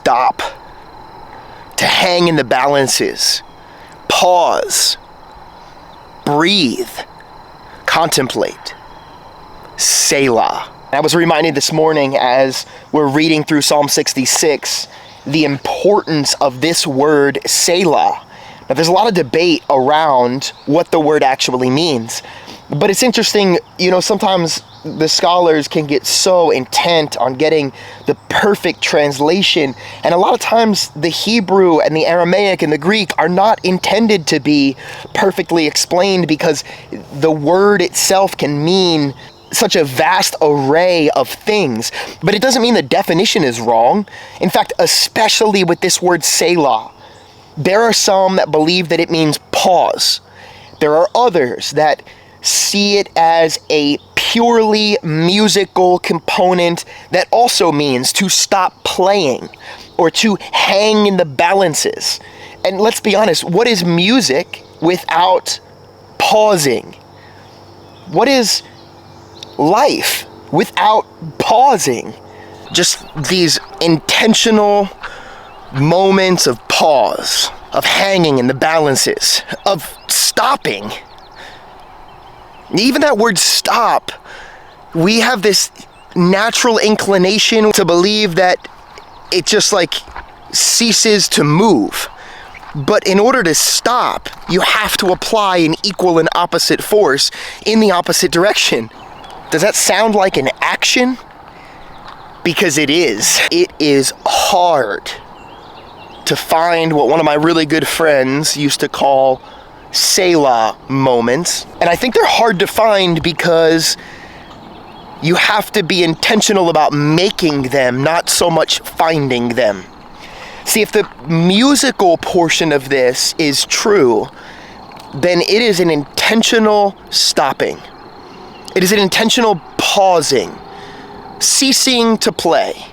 stop, to hang in the balances, pause, breathe, contemplate, Selah. I was reminded this morning as we're reading through Psalm 66, the importance of this word Selah. Now, there's a lot of debate around what the word actually means, but it's interesting, sometimes the scholars can get so intent on getting the perfect translation, and a lot of times the Hebrew and the Aramaic and the Greek are not intended to be perfectly explained because the word itself can mean such a vast array of things, but it doesn't mean the definition is wrong. In fact, especially with this word Selah, there are some that believe that it means pause. There are others that see it as a purely musical component that also means to stop playing or to hang in the balances. And let's be honest, what is music without pausing? What is life without pausing? Just these intentional moments of pause, of hanging in the balances, of stopping. Even that word stop, we have this natural inclination to believe that it just ceases to move. But in order to stop, you have to apply an equal and opposite force in the opposite direction. Does that sound like an action? Because it is. It is hard to find what one of my really good friends used to call Selah moments. And I think they're hard to find because you have to be intentional about making them, not so much finding them. See, if the musical portion of this is true, then it is an intentional stopping. It is an intentional pausing, ceasing to play,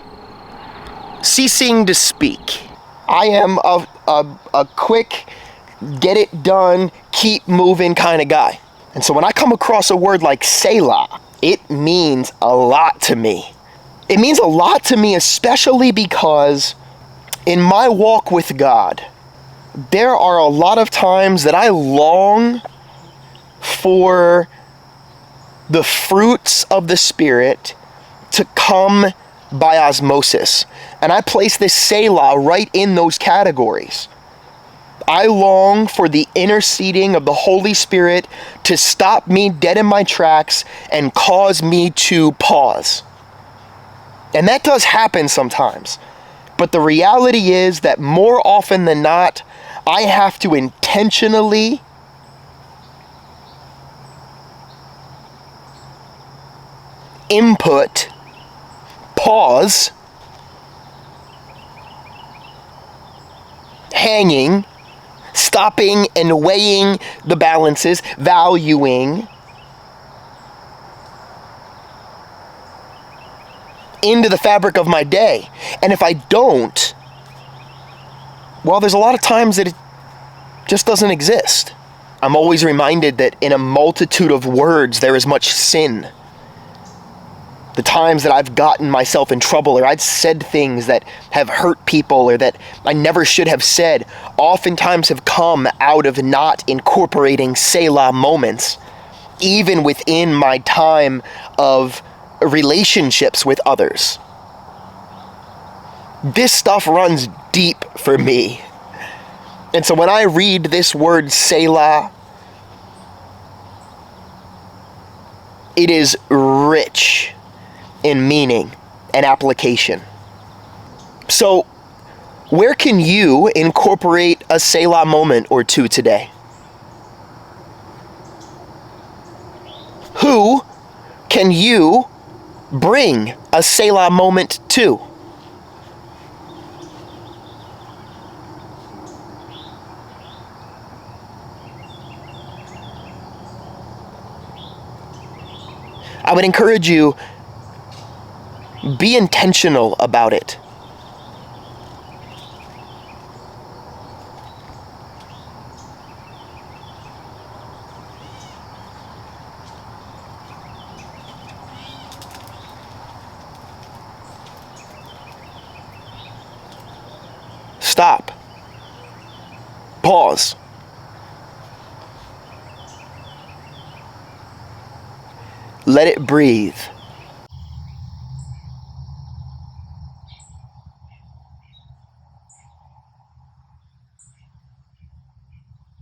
ceasing to speak. I am a quick, get it done, keep moving kind of guy. And so when I come across a word like Selah, it means a lot to me. It means a lot to me, especially because in my walk with God, there are a lot of times that I long for the fruits of the Spirit to come by osmosis. And I place this Selah right in those categories. I long for the interceding of the Holy Spirit to stop me dead in my tracks and cause me to pause. And that does happen sometimes. But the reality is that more often than not, I have to intentionally input, pause, hanging, stopping and weighing the balances, valuing into the fabric of my day. And if I don't, well, there's a lot of times that it just doesn't exist. I'm always reminded that in a multitude of words, there is much sin. The times that I've gotten myself in trouble or I've said things that have hurt people or that I never should have said, oftentimes have come out of not incorporating Selah moments, even within my time of relationships with others. This stuff runs deep for me. And so when I read this word Selah, it is rich in meaning and application. So, where can you incorporate a Selah moment or two today? Who can you bring a Selah moment to? I would encourage you, be intentional about it. Stop. Pause. Let it breathe.